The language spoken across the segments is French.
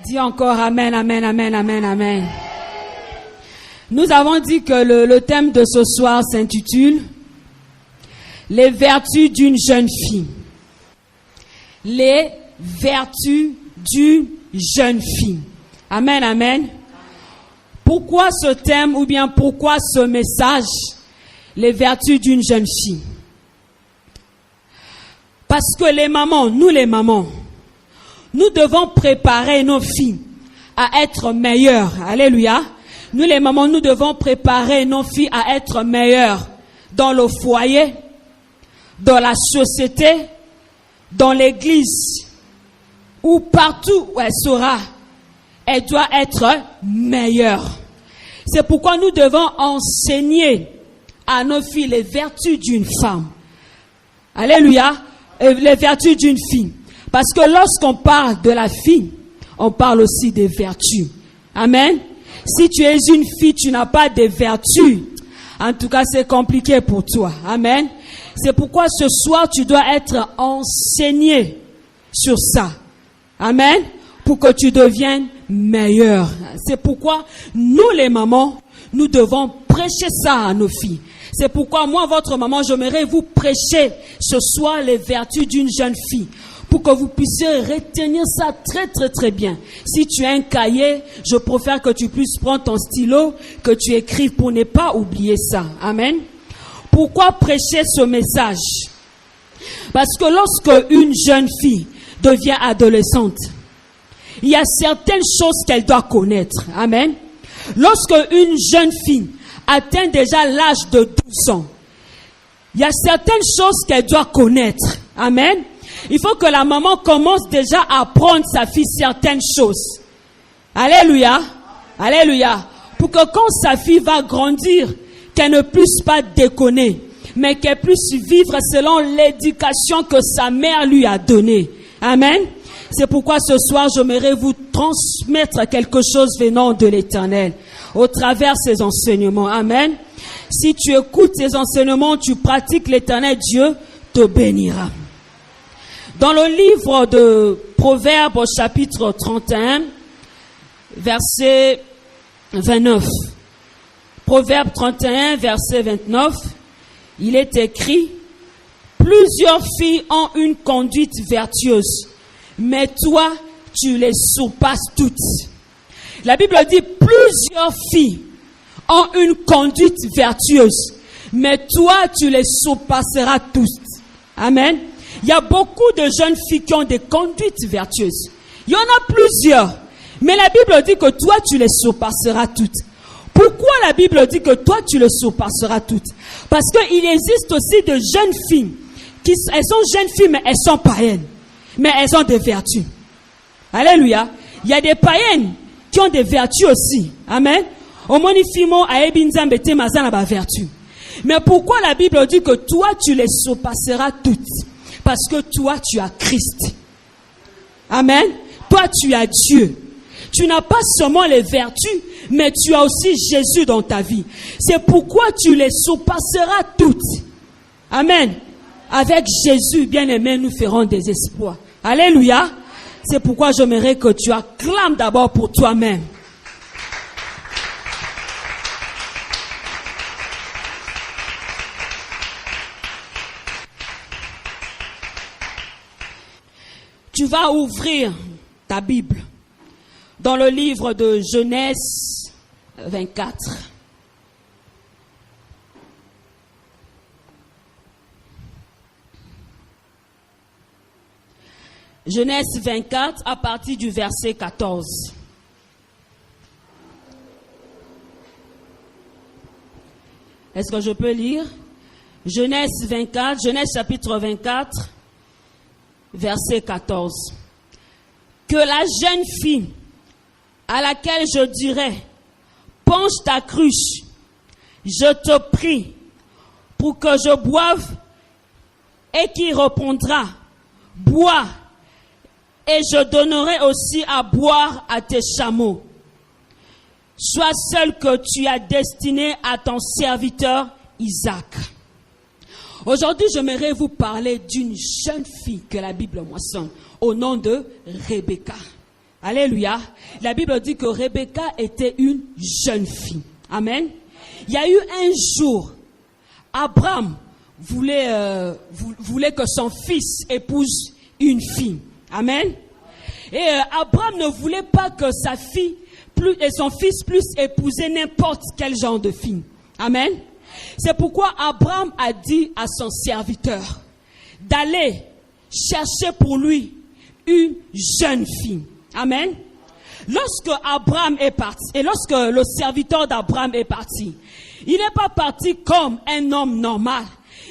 Dis encore amen, amen, amen, amen, amen. Nous avons dit que le thème de ce soir s'intitule « Les vertus d'une jeune fille ». Les vertus d'une jeune fille. Amen, amen. Pourquoi ce thème ou bien pourquoi ce message, les vertus d'une jeune fille? Parce que les mamans, nous devons préparer nos filles à être meilleures. Alléluia. Nous les mamans, nous devons préparer nos filles à être meilleures dans le foyer, dans la société, dans l'église, ou partout où elle sera. Elle doit être meilleure. C'est pourquoi nous devons enseigner à nos filles les vertus d'une femme. Alléluia. Les vertus d'une fille. Parce que lorsqu'on parle de la fille, on parle aussi des vertus. Amen. Si tu es une fille, tu n'as pas de vertus. En tout cas, c'est compliqué pour toi. Amen. C'est pourquoi ce soir, tu dois être enseigné sur ça. Amen. Pour que tu deviennes meilleur. C'est pourquoi nous, les mamans, nous devons prêcher ça à nos filles. C'est pourquoi moi, votre maman, j'aimerais vous prêcher ce soir les vertus d'une jeune fille. Pour que vous puissiez retenir ça très très très bien. Si tu as un cahier, je préfère que tu puisses prendre ton stylo, que tu écrives pour ne pas oublier ça. Amen. Pourquoi prêcher ce message? Parce que lorsque une jeune fille devient adolescente, il y a certaines choses qu'elle doit connaître. Amen. Lorsque une jeune fille atteint déjà l'âge de 12 ans, il y a certaines choses qu'elle doit connaître. Amen. Il faut que la maman commence déjà à apprendre sa fille certaines choses. Alléluia. Alléluia. Pour que quand sa fille va grandir, qu'elle ne puisse pas déconner, mais qu'elle puisse vivre selon l'éducation que sa mère lui a donnée. Amen. C'est pourquoi ce soir, j'aimerais vous transmettre quelque chose venant de l'Éternel au travers ces enseignements. Amen. Si tu écoutes ces enseignements, tu pratiques l'Éternel, Dieu te bénira. Dans le livre de Proverbes, chapitre 31, verset 29. Proverbe 31, verset 29, il est écrit « Plusieurs filles ont une conduite vertueuse, mais toi, tu les surpasses toutes. » La Bible dit « Plusieurs filles ont une conduite vertueuse, mais toi, tu les surpasseras toutes. » Amen. Il y a beaucoup de jeunes filles qui ont des conduites vertueuses. Il y en a plusieurs. Mais la Bible dit que toi, tu les surpasseras toutes. Pourquoi la Bible dit que toi, tu les surpasseras toutes? Parce qu'il existe aussi de jeunes filles. Elles sont jeunes filles, mais elles sont païennes. Mais elles ont des vertus. Alléluia. Il y a des païennes qui ont des vertus aussi. Amen. Mais pourquoi la Bible dit que toi, tu les surpasseras toutes? Parce que toi, tu as Christ. Amen. Toi, tu as Dieu. Tu n'as pas seulement les vertus, mais tu as aussi Jésus dans ta vie. C'est pourquoi tu les surpasseras toutes. Amen. Avec Jésus, bien-aimé, nous ferons des exploits. Alléluia. C'est pourquoi j'aimerais que tu acclames d'abord pour toi-même. Tu vas ouvrir ta Bible dans le livre de Genèse 24. Genèse 24 à partir du verset 14. Est-ce que je peux lire? Genèse 24, Genèse chapitre 24. Verset 14. Que la jeune fille à laquelle je dirai, penche ta cruche, je te prie, pour que je boive, et qui répondra, bois, et je donnerai aussi à boire à tes chameaux. Sois celle que tu as destinée à ton serviteur Isaac. Aujourd'hui, j'aimerais vous parler d'une jeune fille que la Bible mentionne, au nom de Rebecca. Alléluia. La Bible dit que Rebecca était une jeune fille. Amen. Il y a eu un jour, Abraham voulait que son fils épouse une fille. Amen. Et Abraham ne voulait pas que sa fille et son fils puissent épouser n'importe quel genre de fille. Amen. C'est pourquoi Abraham a dit à son serviteur d'aller chercher pour lui une jeune fille. Amen. Lorsque Abraham est parti, et lorsque le serviteur d'Abraham est parti, il n'est pas parti comme un homme normal,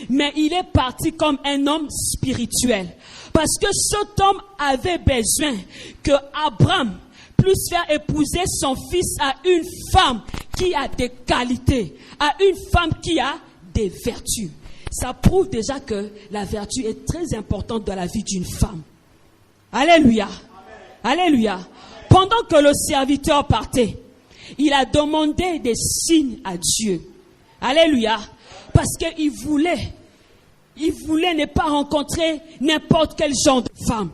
mais il est parti comme un homme spirituel. Parce que cet homme avait besoin que Abraham puisse faire épouser son fils à une femme qui a des qualités, à une femme qui a des vertus. Ça prouve déjà que la vertu est très importante dans la vie d'une femme. Alléluia. Alléluia. Pendant que le serviteur partait, il a demandé des signes à Dieu. Alléluia. Parce qu'il voulait ne pas rencontrer n'importe quel genre de femme.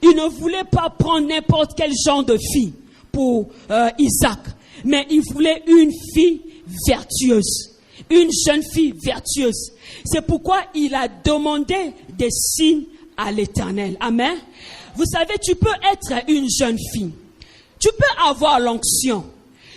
Il ne voulait pas prendre n'importe quel genre de fille pour Isaac. Mais il voulait une fille vertueuse. Une jeune fille vertueuse. C'est pourquoi il a demandé des signes à l'Éternel. Amen. Vous savez, tu peux être une jeune fille. Tu peux avoir l'onction.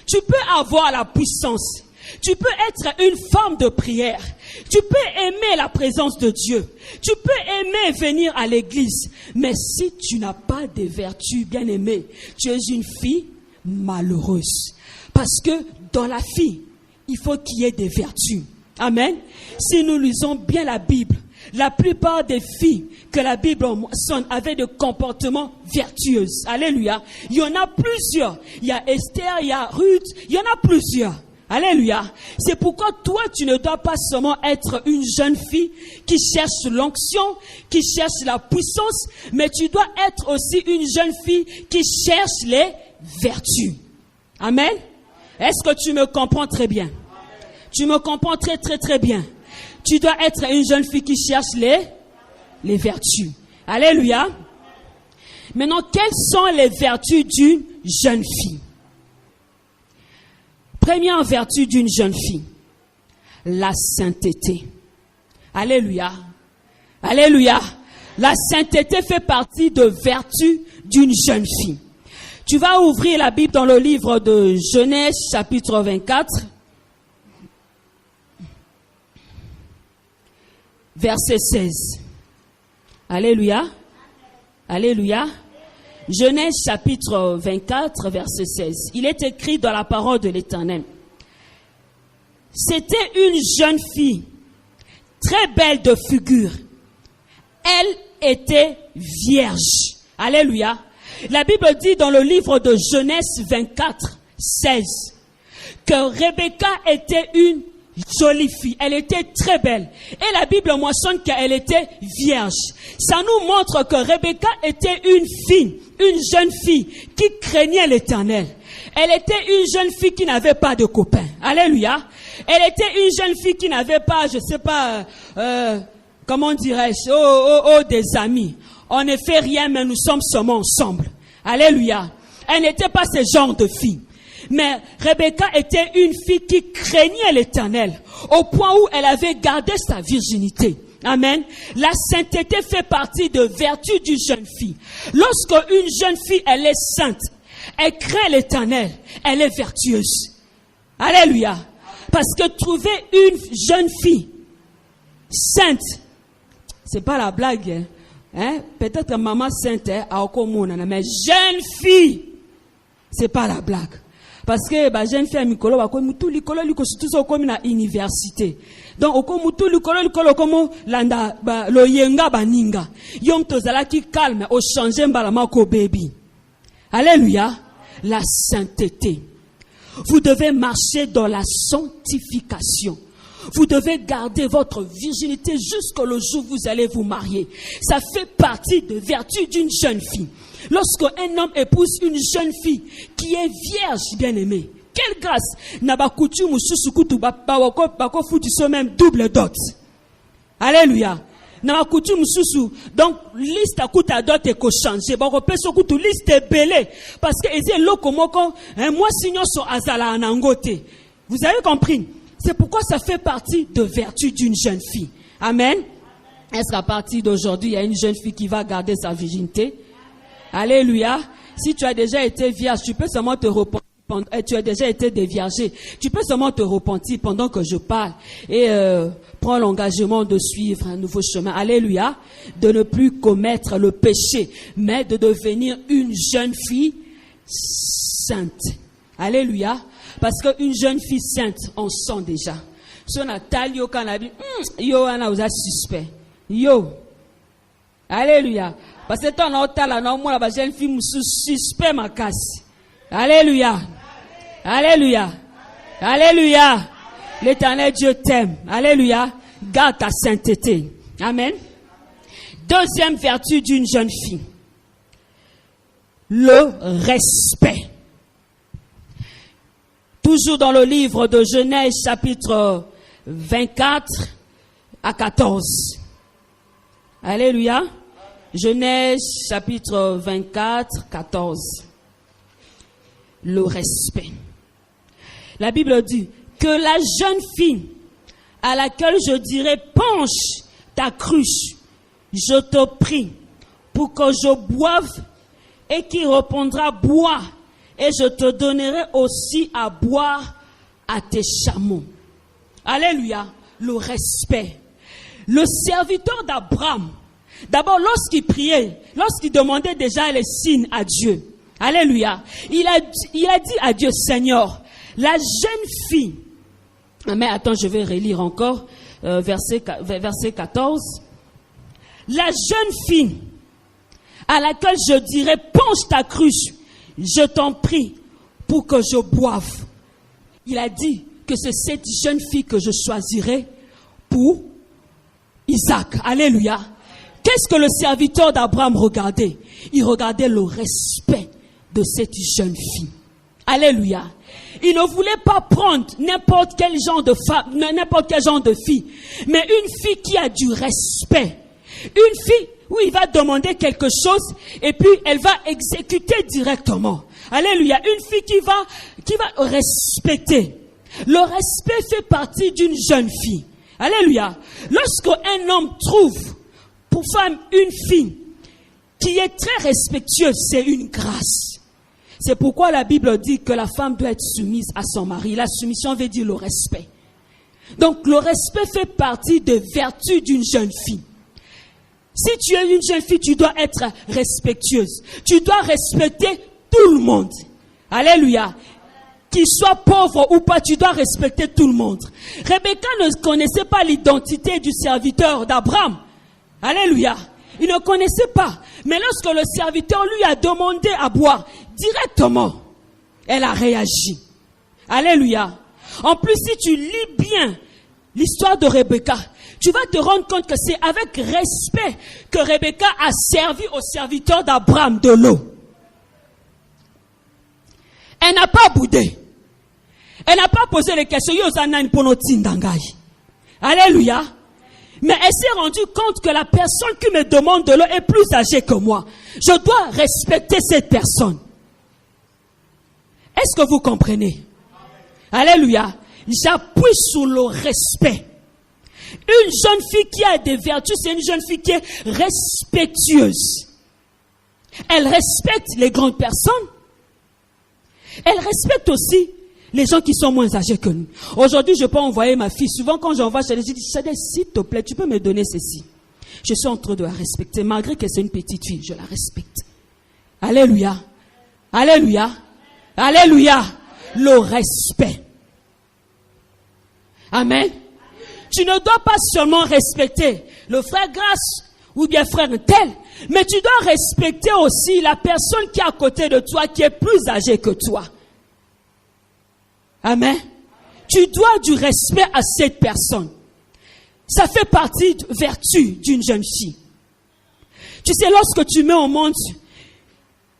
Tu peux avoir la puissance. Tu peux être une femme de prière. Tu peux aimer la présence de Dieu. Tu peux aimer venir à l'église. Mais si tu n'as pas de vertus, bien-aimée, tu es une fille malheureuse. Parce que dans la fille, il faut qu'il y ait des vertus. Amen. Si nous lisons bien la Bible, la plupart des filles que la Bible mentionne avaient des comportements vertueux. Alléluia. Il y en a plusieurs. Il y a Esther, il y a Ruth, il y en a plusieurs. Alléluia. C'est pourquoi toi, tu ne dois pas seulement être une jeune fille qui cherche l'onction, qui cherche la puissance, mais tu dois être aussi une jeune fille qui cherche les vertus. Amen. Est-ce que tu me comprends très bien? Tu me comprends très très très bien. Tu dois être une jeune fille qui cherche les vertus. Alléluia. Maintenant, quelles sont les vertus d'une jeune fille? Première vertu d'une jeune fille, la sainteté. Alléluia. Alléluia. La sainteté fait partie de vertus d'une jeune fille. Tu vas ouvrir la Bible dans le livre de Genèse, chapitre 24, verset 16. Alléluia. Alléluia. Genèse chapitre 24, verset 16. Il est écrit dans la parole de l'Éternel. C'était une jeune fille, très belle de figure. Elle était vierge. Alléluia. La Bible dit dans le livre de Genèse 24, 16, que Rebecca était une jolie fille. Elle était très belle. Et la Bible mentionne qu'elle était vierge. Ça nous montre que Rebecca était une fille, une jeune fille qui craignait l'Éternel. Elle était une jeune fille qui n'avait pas de copains. Alléluia. Elle était une jeune fille qui n'avait pas, je sais pas, comment dirais-je, des amis. On ne fait rien, mais nous sommes seulement ensemble. Alléluia. Elle n'était pas ce genre de fille. Mais Rebecca était une fille qui craignait l'Éternel, au point où elle avait gardé sa virginité. Amen. La sainteté fait partie de vertu d'une jeune fille. Lorsque une jeune fille, elle est sainte, elle craint l'Éternel, elle est vertueuse. Alléluia. Parce que trouver une jeune fille sainte, c'est pas la blague. Hein? Peut-être maman sainte a okomona, mais jeune fille, c'est pas la blague. Parce que jeune fille mikolo ba ko mutu likolo liko surtout ko na université. Donc oko mutu likolo komo landa lo yenga baninga. Yom tozala ki calme au changer mbala mako baby. Alléluia. La sainteté. Vous devez marcher dans la sanctification. Vous devez garder votre virginité jusqu'au jour où vous allez vous marier. Ça fait partie de vertu d'une jeune fille. Lorsqu'un homme épouse une jeune fille qui est vierge, bien-aimée, quelle grâce! Nabakutu mususukutu bako futu so même double dot. Alléluia. Na coutume susu. Donc, liste à coûte à d'autres éco changer. Bon, on peut se coûte liste belé. Parce que, c'est lokomoko, moi, sinon, so azala anangote. Vous avez compris? C'est pourquoi ça fait partie de vertu d'une jeune fille. Amen. Est-ce qu'à partir d'aujourd'hui, il y a une jeune fille qui va garder sa virginité? Alléluia. Si tu as déjà été vierge, tu peux seulement te repentir. Tu as déjà été déviergé. Tu peux seulement te repentir pendant que je parle et prends l'engagement de suivre un nouveau chemin. Alléluia. De ne plus commettre le péché, mais de devenir une jeune fille sainte. Alléluia. Parce qu'une jeune fille sainte, on sent déjà. Si on a talio cannabis, yo, on a suspect. Yo. Alléluia. Parce que ton hôtel, là, non, moi, la jeune fille, suspect ma casse. Alléluia. Alléluia. Alléluia. L'Éternel Dieu t'aime. Alléluia. Garde ta sainteté. Amen. Deuxième vertu d'une jeune fille. Le respect. Toujours dans le livre de Genèse, chapitre 24 à 14. Alléluia. Genèse, chapitre 24, 14. Le respect. La Bible dit que la jeune fille à laquelle je dirais penche ta cruche, je te prie pour que je boive et qui répondra bois et je te donnerai aussi à boire à tes chameaux. Alléluia, le respect. Le serviteur d'Abraham, d'abord lorsqu'il priait, lorsqu'il demandait déjà les signes à Dieu, alléluia, il a dit à Dieu, Seigneur, la jeune fille, mais attends, je vais relire encore, verset 14. La jeune fille à laquelle je dirais, penche ta cruche, je t'en prie pour que je boive. Il a dit que c'est cette jeune fille que je choisirai pour Isaac. Alléluia. Qu'est-ce que le serviteur d'Abraham regardait? Il regardait le respect de cette jeune fille. Alléluia. Il ne voulait pas prendre n'importe quel genre de femme, n'importe quel genre de fille, mais une fille qui a du respect. Une fille où il va demander quelque chose et puis elle va exécuter directement. Alléluia. Une fille qui va respecter. Le respect fait partie d'une jeune fille. Alléluia. Lorsqu'un homme trouve pour femme une fille qui est très respectueuse, c'est une grâce. C'est pourquoi la Bible dit que la femme doit être soumise à son mari. La soumission veut dire le respect. Donc le respect fait partie des vertus d'une jeune fille. Si tu es une jeune fille, tu dois être respectueuse. Tu dois respecter tout le monde. Alléluia. Qu'il soit pauvre ou pas, tu dois respecter tout le monde. Rebecca ne connaissait pas l'identité du serviteur d'Abraham. Alléluia. Il ne connaissait pas. Mais lorsque le serviteur lui a demandé à boire, directement, elle a réagi. Alléluia. En plus, si tu lis bien l'histoire de Rebecca, tu vas te rendre compte que c'est avec respect que Rebecca a servi au serviteur d'Abraham de l'eau. Elle n'a pas boudé. Elle n'a pas posé les questions. Alléluia. Mais elle s'est rendue compte que la personne qui me demande de l'eau est plus âgée que moi. Je dois respecter cette personne. Est-ce que vous comprenez? Alléluia. J'appuie sur le respect. Une jeune fille qui a des vertus, c'est une jeune fille qui est respectueuse. Elle respecte les grandes personnes. Elle respecte aussi les gens qui sont moins âgés que nous. Aujourd'hui, je peux envoyer ma fille. Souvent, quand j'envoie chez elle, je dis, Shadé, s'il te plaît, tu peux me donner ceci. Je suis en train de la respecter. Malgré que c'est une petite fille, je la respecte. Alléluia. Alléluia. Alléluia. Le respect. Amen. Tu ne dois pas seulement respecter le frère Grâce ou bien frère tel, mais tu dois respecter aussi la personne qui est à côté de toi, qui est plus âgée que toi. Amen. Tu dois du respect à cette personne. Ça fait partie de vertu d'une jeune fille. Tu sais, lorsque tu mets au monde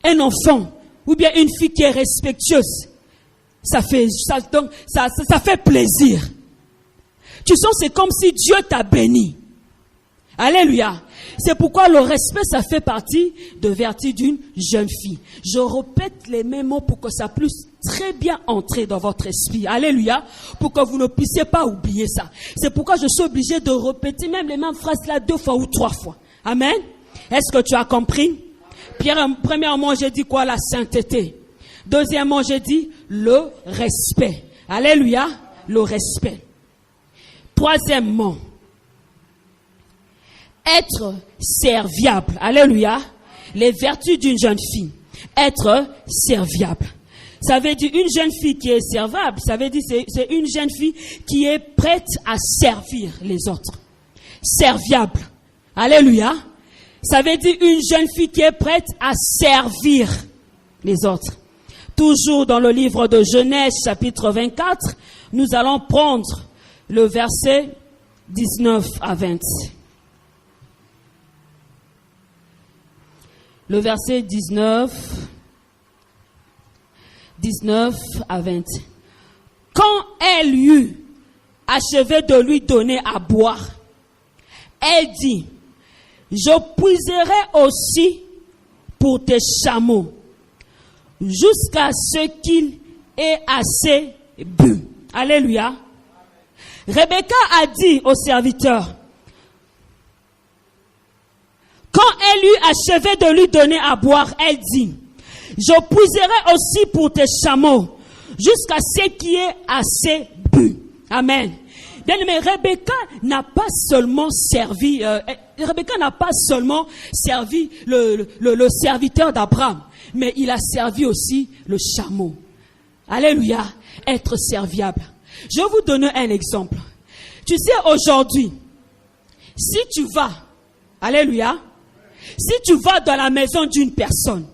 un enfant ou bien une fille qui est respectueuse, ça fait plaisir. Tu sens, c'est comme si Dieu t'a béni. Alléluia. C'est pourquoi le respect, ça fait partie de vertu d'une jeune fille. Je répète les mêmes mots pour que ça puisse très bien entrer dans votre esprit. Alléluia. Pour que vous ne puissiez pas oublier ça. C'est pourquoi je suis obligé de répéter même les mêmes phrases là 2 fois ou 3 fois. Amen. Est-ce que tu as compris? Premièrement, j'ai dit quoi? La sainteté. Deuxièmement, j'ai dit le respect. Alléluia. Le respect. Troisièmement, être serviable. Alléluia. Les vertus d'une jeune fille. Être serviable. Ça veut dire une jeune fille qui est servable. Ça veut dire c'est une jeune fille qui est prête à servir les autres. Serviable. Alléluia. Ça veut dire une jeune fille qui est prête à servir les autres. Toujours dans le livre de Genèse, chapitre 24, nous allons prendre le verset 19 à 20. Le verset 19 à 20. Quand elle eut achevé de lui donner à boire, elle dit, je puiserai aussi pour tes chameaux, jusqu'à ce qu'il ait assez bu. Alléluia. Rebecca a dit au serviteur, quand elle eut achevé de lui donner à boire, elle dit, je puiserai aussi pour tes chameaux, jusqu'à ce qu'il y ait assez bu. Amen. Bien aimé, Rebecca n'a pas seulement servi le serviteur d'Abraham, mais il a servi aussi le chameau. Alléluia, être serviable. Je vais vous donner un exemple. Tu sais, aujourd'hui, si tu vas, alléluia, si tu vas dans la maison d'une personne,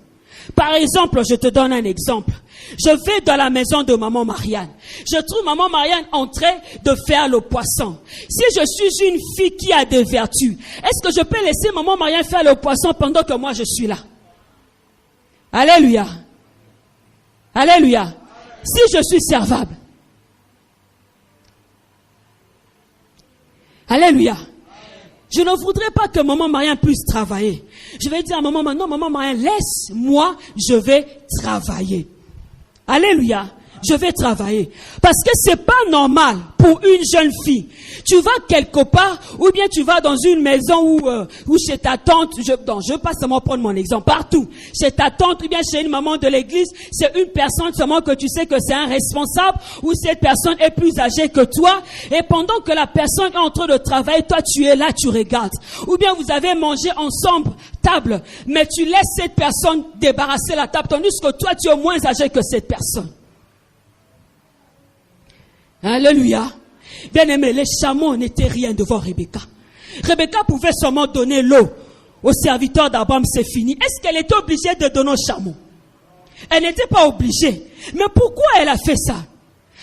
par exemple, je te donne un exemple. Je vais dans la maison de maman Marianne. Je trouve maman Marianne en train de faire le poisson. Si je suis une fille qui a des vertus, est-ce que je peux laisser maman Marianne faire le poisson pendant que moi je suis là? Alléluia. Alléluia. Si je suis servable. Alléluia. Je ne voudrais pas que maman Marianne puisse travailler. Je vais dire à maman, non, maman Marianne, laisse-moi, je vais travailler. Alléluia. Je vais travailler. Parce que c'est pas normal pour une jeune fille. Tu vas quelque part, ou bien tu vas dans une maison ou chez ta tante, je veux pas seulement prendre mon exemple, partout. Chez ta tante, ou bien chez une maman de l'église, c'est une personne seulement que tu sais que c'est un responsable, ou cette personne est plus âgée que toi, et pendant que la personne est en train de travailler, toi tu es là, tu regardes. Ou bien vous avez mangé ensemble, table, mais tu laisses cette personne débarrasser la table, tandis que toi tu es moins âgé que cette personne. Alléluia. Bien aimé, les chameaux n'étaient rien devant Rebecca. Rebecca pouvait seulement donner l'eau au serviteur d'Abraham, c'est fini. Est-ce qu'elle était obligée de donner aux chameaux? Elle n'était pas obligée. Mais pourquoi elle a fait ça?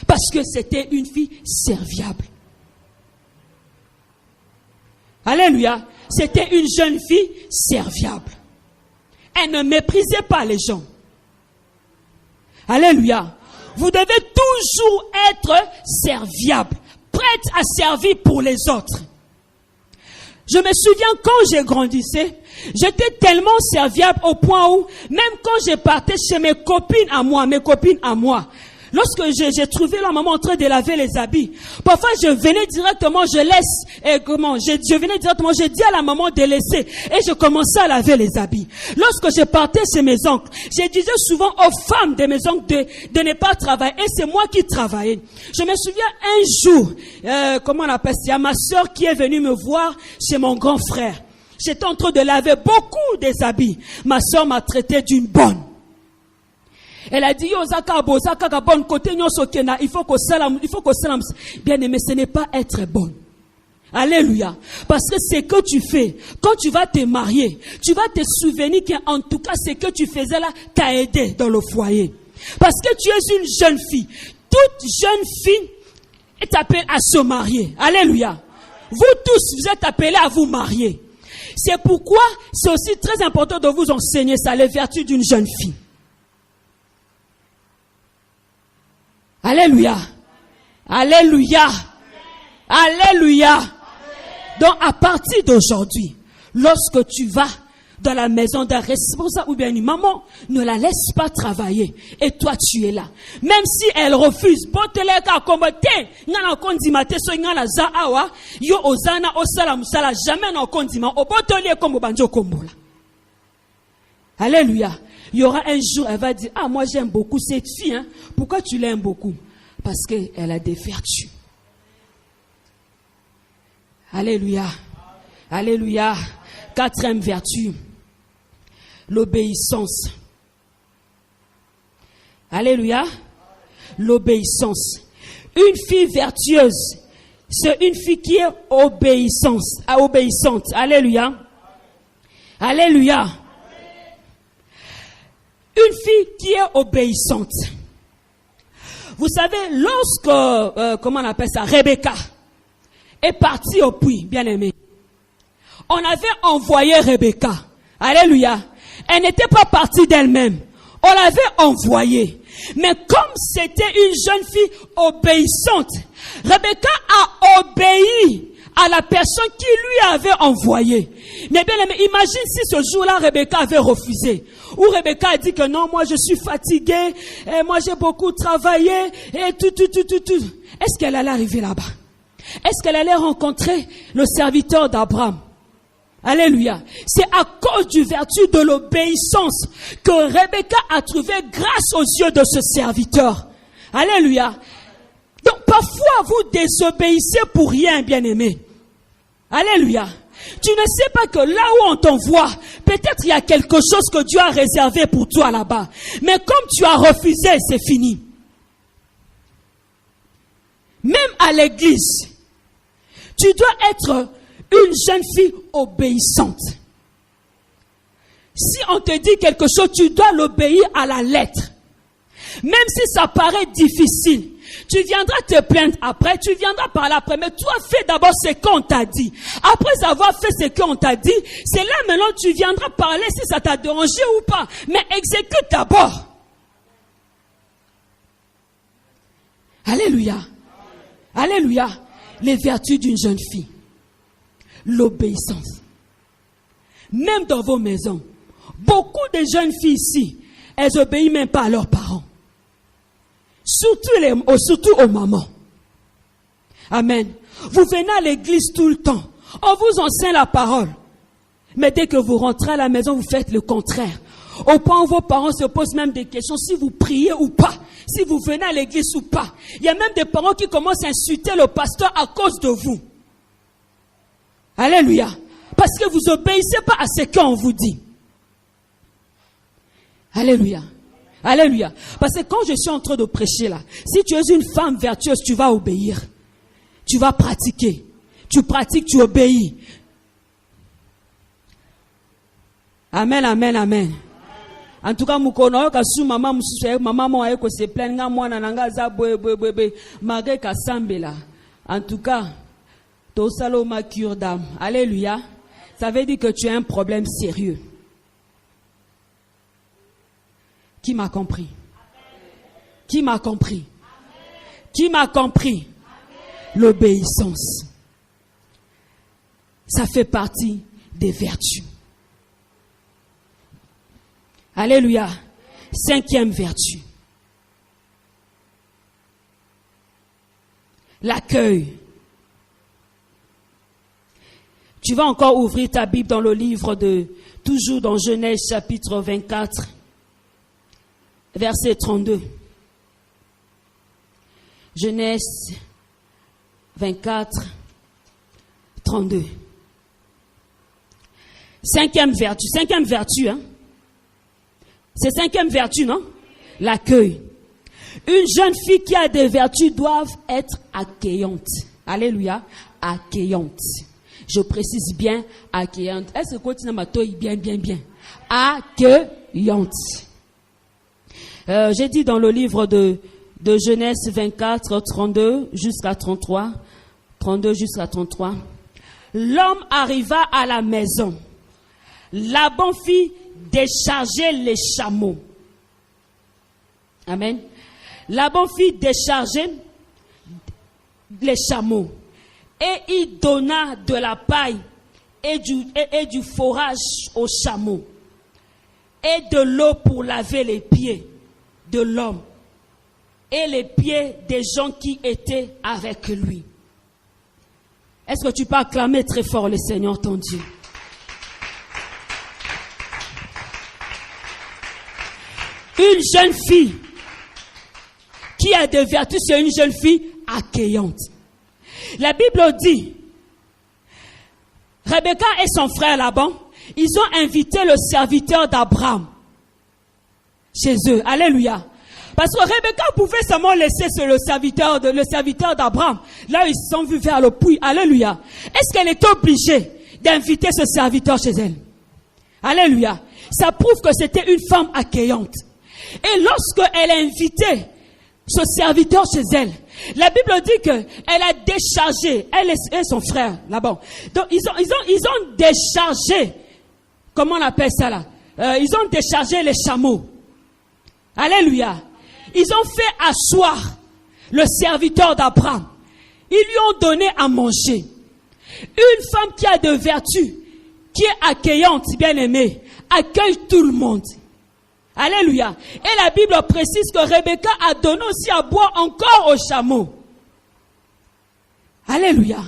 Parce que c'était une fille serviable. Alléluia. C'était une jeune fille serviable. Elle ne méprisait pas les gens. Alléluia. Vous devez toujours être serviable, prête à servir pour les autres. Je me souviens quand j'ai grandissé, j'étais tellement serviable au point où, même quand je partais chez mes copines à moi, lorsque j'ai trouvé la maman en train de laver les habits, parfois je venais directement, je dis à la maman de laisser et je commençais à laver les habits. Lorsque je partais chez mes oncles, je disais souvent aux femmes de mes oncles de ne pas travailler et c'est moi qui travaillais. Je me souviens un jour, ma soeur qui est venue me voir chez mon grand frère. J'étais en train de laver beaucoup des habits. Ma soeur m'a traité d'une bonne. Elle a dit, il faut que ça, bien aimé, ce n'est pas être bonne. Alléluia. Parce que ce que tu fais, quand tu vas te marier, tu vas te souvenir qu'en tout cas, ce que tu faisais là t'a aidé dans le foyer. Parce que tu es une jeune fille. Toute jeune fille est appelée à se marier. Alléluia. Vous tous, vous êtes appelés à vous marier. C'est pourquoi c'est aussi très important de vous enseigner ça, les vertus d'une jeune fille. Alléluia. Alléluia. Alléluia. Donc, à partir d'aujourd'hui, lorsque tu vas dans la maison d'un responsable ou bien une maman, ne la laisse pas travailler. Et toi, tu es là. Même si elle refuse, alléluia. Il y aura un jour, elle va dire, ah, moi j'aime beaucoup cette fille, hein. Pourquoi tu l'aimes beaucoup? Parce qu'elle a des vertus. Alléluia. Alléluia. 4e vertu. L'obéissance. Alléluia. L'obéissance. Une fille vertueuse, c'est une fille qui est obéissante. Alléluia. Alléluia. Une fille qui est obéissante. Vous savez, lorsque, comment on appelle ça, Rebecca est partie au puits, bien aimé. On avait envoyé Rebecca. Alléluia. Elle n'était pas partie d'elle-même. On l'avait envoyée. Mais comme c'était une jeune fille obéissante, Rebecca a obéi à la personne qui lui avait envoyé. Mais bien aimé, imagine si ce jour-là, Rebecca avait refusé. Ou Rebecca a dit que non, moi je suis fatiguée, et moi j'ai beaucoup travaillé, et tout. Est-ce qu'elle allait arriver là-bas? Est-ce qu'elle allait rencontrer le serviteur d'Abraham? Alléluia. C'est à cause du vertu de l'obéissance que Rebecca a trouvé grâce aux yeux de ce serviteur. Alléluia. Donc parfois vous désobéissez pour rien, bien-aimé. Alléluia. Tu ne sais pas que là où on t'envoie, peut-être il y a quelque chose que Dieu a réservé pour toi là-bas. Mais comme tu as refusé, c'est fini. Même à l'église, tu dois être une jeune fille obéissante. Si on te dit quelque chose, tu dois l'obéir à la lettre. Même si ça paraît difficile, tu viendras te plaindre après, tu viendras parler après, mais toi fais d'abord ce qu'on t'a dit. Après avoir fait ce qu'on t'a dit, c'est là maintenant tu viendras parler si ça t'a dérangé ou pas. Mais exécute d'abord. Alléluia. Alléluia. Les vertus d'une jeune fille. L'obéissance. Même dans vos maisons, beaucoup de jeunes filles ici, elles obéissent même pas à leurs parents. Surtout aux mamans. Amen. Vous venez à l'église tout le temps. On vous enseigne la parole. Mais dès que vous rentrez à la maison, vous faites le contraire. Au point où vos parents se posent même des questions, si vous priez ou pas, si vous venez à l'église ou pas. Il y a même des parents qui commencent à insulter le pasteur à cause de vous. Alléluia. Parce que vous obéissez pas à ce qu'on vous dit. Alléluia. Alléluia. Parce que quand je suis en train de prêcher là, si tu es une femme vertueuse, tu vas obéir. Tu vas pratiquer. Tu pratiques, tu obéis. Amen, amen, amen. En tout cas, mukono kasu mama mususu mama mo ayeko se plaindre nga mwana nanga za boe mage kasambela. En tout cas, to saloma cure d'âme. Alléluia. Ça veut dire que tu as un problème sérieux. Qui m'a compris? Qui m'a compris? Qui m'a compris? L'obéissance. Ça fait partie des vertus. Alléluia. 5e vertu. L'accueil. Tu vas encore ouvrir ta Bible dans le livre toujours dans Genèse chapitre 24, verset 32. Genèse 24, 32. 5e vertu, hein. C'est 5e vertu, non? L'accueil. Une jeune fille qui a des vertus doit être accueillante. Alléluia. Accueillante. Je précise bien accueillante. Est-ce que tu n'as pas bien? Accueillante. J'ai dit dans le livre de Genèse 24, 32 jusqu'à 33. 32 jusqu'à 33. L'homme arriva à la maison. Laban fit décharger les chameaux. Amen. Laban fit décharger les chameaux Et il donna de la paille et du fourrage aux chameaux et de l'eau pour laver les pieds de l'homme et les pieds des gens qui étaient avec lui. Est-ce que tu peux acclamer très fort le Seigneur ton Dieu? Une jeune fille qui a des vertus, c'est une jeune fille accueillante. La Bible dit, Rebecca et son frère Laban, ils ont invité le serviteur d'Abraham chez eux. Alléluia. Parce que Rebecca pouvait seulement laisser le serviteur d'Abraham. Là, ils se sont vus vers le puits. Alléluia. Est-ce qu'elle est obligée d'inviter ce serviteur chez elle? Alléluia. Ça prouve que c'était une femme accueillante. Et lorsque elle a invité ce serviteur chez elle, la Bible dit que elle a déchargé, elle et son frère là-bas. Donc ils ont déchargé, comment on appelle ça là? Ils ont déchargé les chameaux. Alléluia. Ils ont fait asseoir le serviteur d'Abraham. Ils lui ont donné à manger. Une femme qui a de vertu, qui est accueillante, bien aimée, accueille tout le monde. Alléluia. Et la Bible précise que Rebecca a donné aussi à boire encore aux chameaux. Alléluia.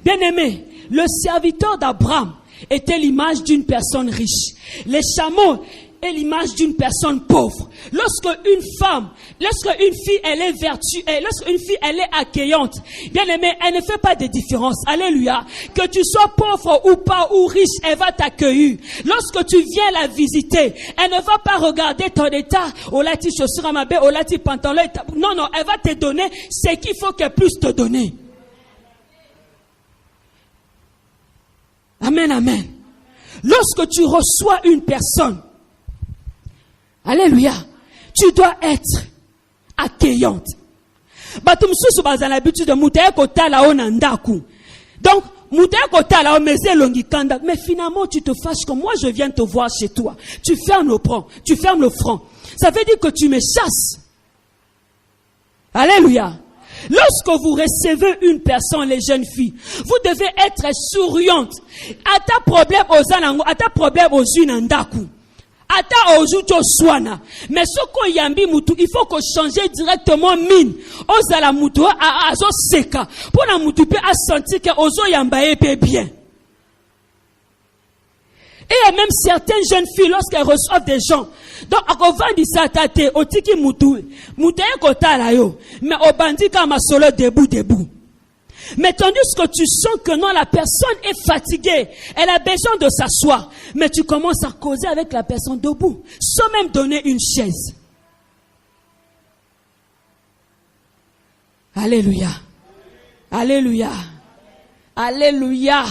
Bien-aimé, le serviteur d'Abraham était l'image d'une personne riche. Les chameaux est l'image d'une personne pauvre. Lorsque une fille elle est vertueuse, lorsque une fille elle est accueillante, bien-aimé, elle ne fait pas de différence. Alléluia. Que tu sois pauvre ou pas ou riche, elle va t'accueillir. Lorsque tu viens la visiter, elle ne va pas regarder ton état. Oh là, tu chaussures à ma baie, oh là, tu pantalon. Non, elle va te donner ce qu'il faut qu'elle puisse te donner. Amen, amen. Lorsque tu reçois une personne, alléluia, tu dois être accueillante. Batumsusu baza l'habitude de mutaya kotala onandaku. Donc, mutaya kotala omeze longikanda. Mais finalement, tu te fâches comme moi, je viens te voir chez toi. Tu fermes le front. Ça veut dire que tu me chasses. Alléluia. Lorsque vous recevez une personne, les jeunes filles, vous devez être souriante. Ata problème aux anango, ata problème aux unandaku. Ata ojuto swana. Mais ce qu'on yambi mutu, il faut qu'on change directement mine. Ozala mutu a azo seka. Pour la mutu peut sentir que ozo yambaye peut bien. Et il y a même certaines jeunes filles, lorsqu'elles reçoivent des gens, donc, à vendre ça, tate, otiki mutu, mutaye kota la yo, mais au bandit kama solo debout. Mais tandis que tu sens que non, la personne est fatiguée, elle a besoin de s'asseoir, mais tu commences à causer avec la personne debout, sans même donner une chaise. Alléluia. Alléluia. Alléluia.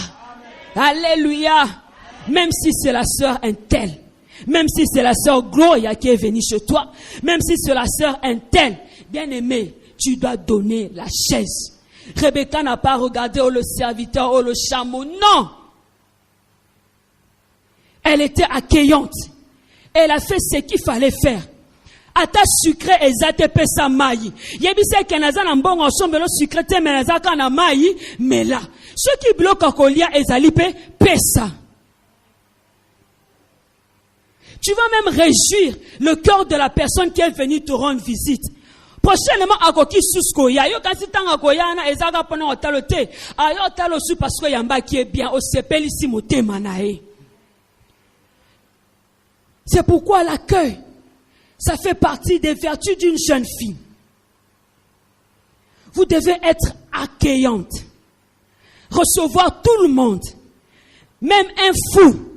Alléluia. Même si c'est la sœur Intel, même si c'est la sœur Gloria qui est venue chez toi, même si c'est la sœur Intel, bien aimé, tu dois donner la chaise. Rebecca n'a pas regardé le serviteur, le chameau, non. Elle était accueillante. Elle a fait ce qu'il fallait faire. Ata sucré ezate pesa mayi. Yebise kenaza na mbongo sombe lo sucré te menaza kana mayi, mais là, ce qui bloque kolia ezali pe pesa. Tu vas même réjouir le cœur de la personne qui est venue te rendre visite. Prochainement, akoki susko ya yo kasi tanga koyana ezaka pona otalote. Ayo talo su parce que yamba qui est bien, o sepeli si motema nae. C'est pourquoi l'accueil, ça fait partie des vertus d'une jeune fille. Vous devez être accueillante. Recevoir tout le monde. Même un fou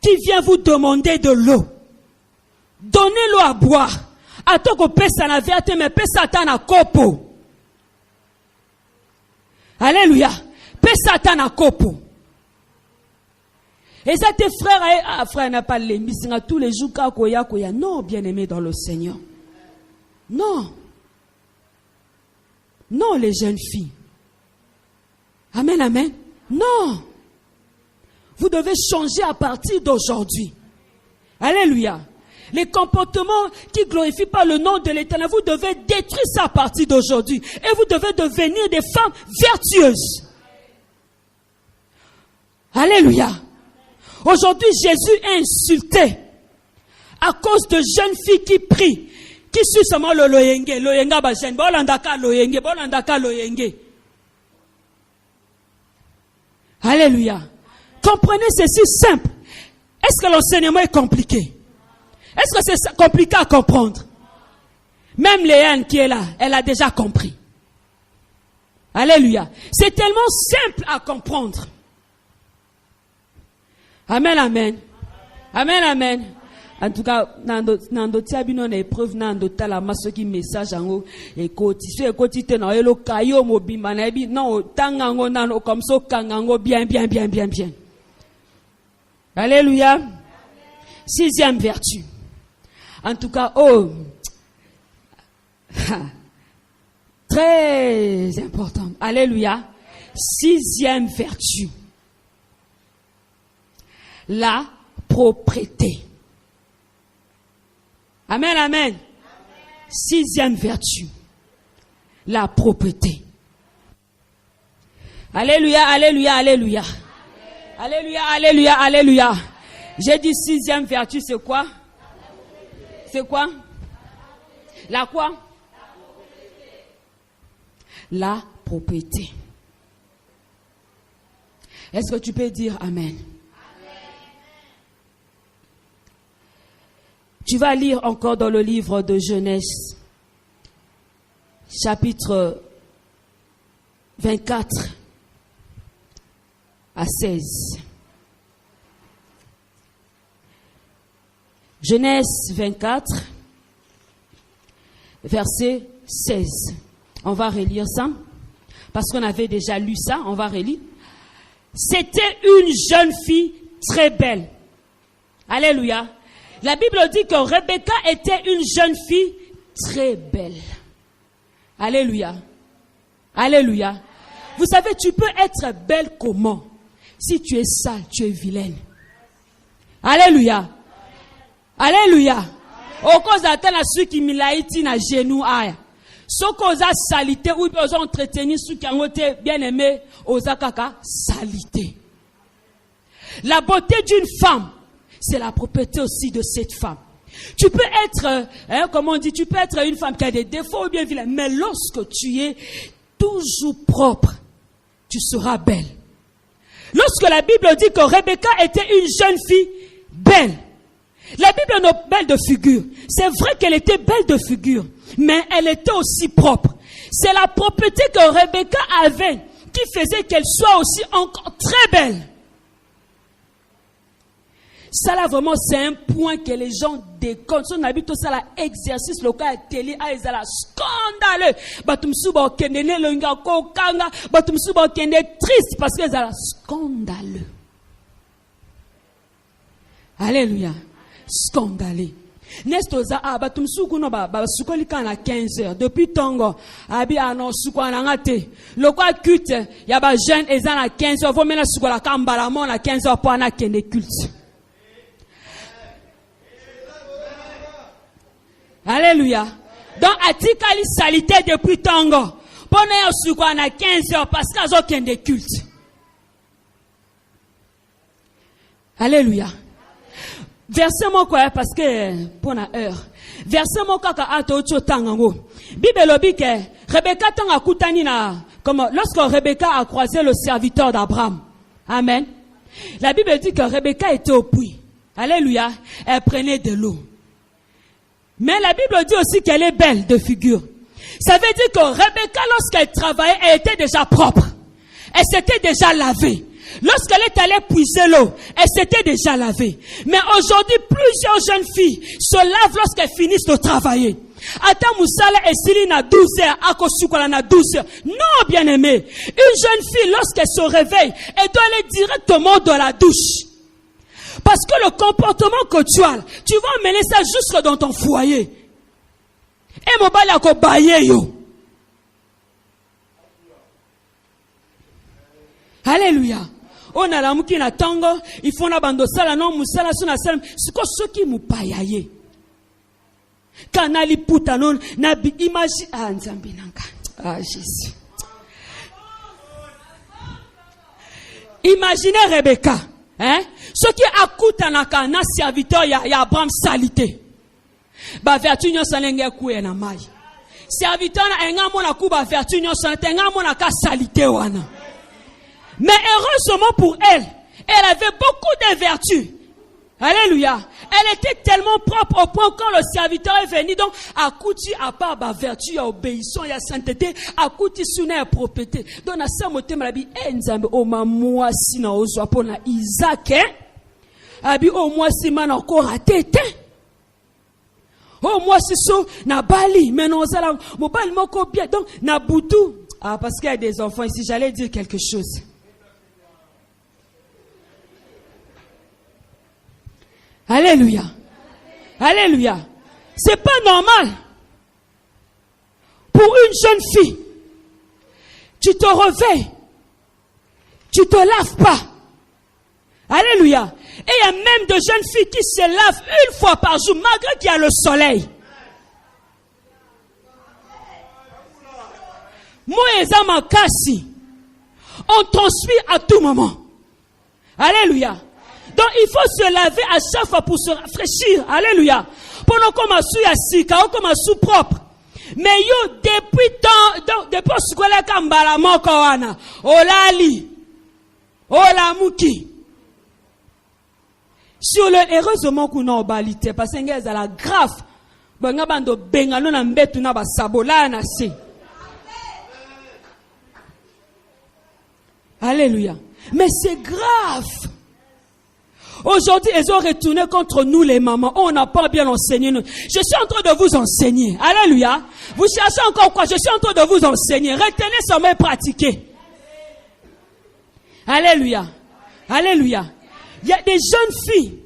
qui vient vous demander de l'eau. Donnez-le à boire. Atoko pesa na viate me pesa ta na kopo. Alléluia. Pesa ta na kopo. Et ça tes frères, frère n'a pas les misinga tous les jours koya. Non, bien-aimé dans le Seigneur. Non. Non, les jeunes filles. Amen, amen. Non. Vous devez changer à partir d'aujourd'hui. Alléluia. Les comportements qui ne glorifient pas le nom de l'Éternel, vous devez détruire ça à partir d'aujourd'hui. Et vous devez devenir des femmes vertueuses. Alléluia. Aujourd'hui, Jésus est insulté à cause de jeunes filles qui prient, qui suivent seulement le loyenge. Loyenga bajen, bolandaka loyenge, bolandaka loyenge. Alléluia. Comprenez, c'est si simple. Est-ce que l'enseignement est compliqué? Est-ce que c'est compliqué à comprendre? Même Léane qui est là, elle a déjà compris. Alléluia. C'est tellement simple à comprendre. Amen, amen. Amen, amen. En tout cas, nando tiabino na épreuve nando tala maso ki message ango ekoti so ekoti te na elo kayo mobimba na bi non tanga ngo nano comme so kangango bien. Alléluia. 6e vertu. En tout cas, très important. Alléluia. 6e vertu. La propreté. Amen, amen. 6e vertu. La propreté. Alléluia, alléluia, alléluia. Alléluia, alléluia, alléluia. J'ai dit 6e vertu, c'est quoi? C'est quoi? La quoi? La propreté. Est-ce que tu peux dire amen? Tu vas lire encore dans le livre de Genèse, chapitre 24 à 16. Genèse 24, verset 16. On va relire ça, parce qu'on avait déjà lu ça, on va relire. C'était une jeune fille très belle. Alléluia. La Bible dit que Rebecca était une jeune fille très belle. Alléluia. Alléluia. Vous savez, tu peux être belle comment? Si tu es sale, tu es vilaine. Alléluia. Alléluia. Au cause d'atteindre celui qui milaïti na genou aya. Ce cause a salité ou ils ont entretenu ceux qui ont été bien aimés aux akaka salité. La beauté d'une femme, c'est la propreté aussi de cette femme. Tu peux être, comment on dit, tu peux être une femme qui a des défauts ou bien vilaine, mais lorsque tu es toujours propre, tu seras belle. Lorsque la Bible dit que Rebecca était une jeune fille belle, la Bible n'est belle de figure. C'est vrai qu'elle était belle de figure, mais elle était aussi propre. C'est la propreté que Rebecca avait qui faisait qu'elle soit aussi encore très belle. Ça là vraiment c'est un point que les gens déconnent. Si on habite ça là exercice local télé a ezala scandaleux. Batumsu ba kende ne longa ko kanga, batumsu ba kende triste parce que ezala scandaleux. Alléluia. Scandaleux. Nestoza batumsu kuno ba sukoli kana 15h depuis tongo abi ano sukwana ngate. Lokwa culte ya ba jeune ezana 15h vo mena sukola kambala mona 15h pour ana kende culte. Alléluia. Donc, atikali salité depuis tango. Pone yo sukwa na 15h parce qu'azo kende culte. Alléluia. Verset mon quoi parce que pour la heure. Verset mon kaka ato cho tangango. Bible lobi ke Rebecca tanga kutani na comme lorsque Rebecca a croisé le serviteur d'Abraham. Amen. La Bible dit que Rebecca était au puits. Alléluia. Elle prenait de l'eau. Mais la Bible dit aussi qu'elle est belle de figure. Ça veut dire que Rebecca, lorsqu'elle travaillait, elle était déjà propre. Elle s'était déjà lavée. Lorsqu'elle est allée puiser l'eau, elle s'était déjà lavée. Mais aujourd'hui, plusieurs jeunes filles se lavent lorsqu'elles finissent de travailler. Ata musala esili na 12h, akosukola na 12h. Non, bien aimé. Une jeune fille, lorsqu'elle se réveille, elle doit aller directement dans la douche. Parce que le comportement que tu as, tu vas emmener ça jusque dans ton foyer. Et mon bal a baillé yo. Alléluia. On a la mouki na tango, il faut na bando sala non musala suna salam. C'est quoi ce qui mou payaye? Kanali putanon nabi imagine nzambe nanga. Jésus. Imaginez Rebecca, hein? Ce qui akutanaka na serviteur ya Abraham salité. Ba vertu nyo salenge kuye na mai. Serviteur na engamo na kuba vertu nyo salenge engamo na ka salité wana. Mais heureusement pour elle, elle avait beaucoup de vertus. Alléluia. Elle était tellement propre au point quand le serviteur est venu, donc, à kouti à part ba vertu, à obéissance, à sainteté, à kouti suna à propreté. Donc, na sa moté malabi, nzambe, o ma moi si na ozwa po na Isaac, abi o moi si man encore à tete. O moi si so, na bali, mais non, ça là, mon bali moko bien, donc, na boutou. Ah, parce qu'il y a des enfants ici, j'allais dire quelque chose. Alléluia. Alléluia. C'est pas normal. Pour une jeune fille, tu te réveilles, tu te laves pas. Alléluia. Et il y a même de jeunes filles qui se lavent une fois par jour, malgré qu'il y a le soleil. Moi et Zama Kassi, on transpire à tout moment. Alléluia. Donc il faut se laver à chaque fois pour se rafraîchir. Alléluia. Pour nous comme sous yassika, comme sous propre. Mais yo depuis ce que la kambala moko wana, olali, olamuki. Sur le heureusement qu'on a obalité parce que c'est la grave. Banga bando benga no na mbetu na basabola na se. Alléluia. Mais c'est grave. Aujourd'hui, ils ont retourné contre nous les mamans. On n'a pas bien enseigné. Je suis en train de vous enseigner. Alléluia. Vous cherchez encore quoi? Je suis en train de vous enseigner. Retenez seulement et pratiquez. Alléluia. Alléluia. Il y a des jeunes filles.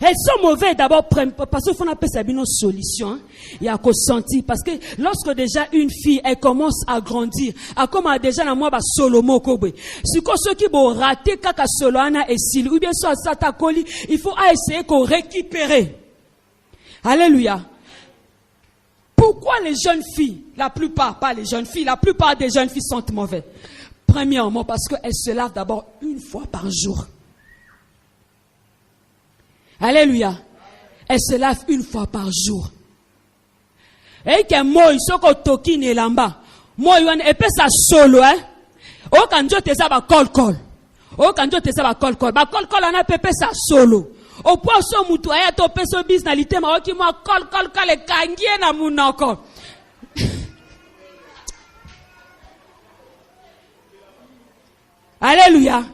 Elles sont mauvaises d'abord parce qu'il faut appeler ça une solution. Il y a qu'au sentir parce que lorsque déjà une fille elle commence à grandir, elle commence déjà à moi solo mokobe. Si quoi ceux qui vont rater kaka soloana et sil ou bien soit satakoli, il faut essayer qu'on récupérer. Alléluia. Pourquoi les jeunes filles, la plupart, pas les jeunes filles, la plupart des jeunes filles sont mauvaises? Premièrement parce qu'elles se lavent d'abord une fois par jour. Alléluia. Elle se lave une fois par jour. Et que moi, il faut toki ne lamba. Moi, il y a ça solo, hein. O kanjo te sa ba kol. O kanjo te sa ba kol. Ba kol ana pepe sa solo. O point so mutu aya to peso bisnalité ma oki mo kol le kangie na munoko. Alléluia.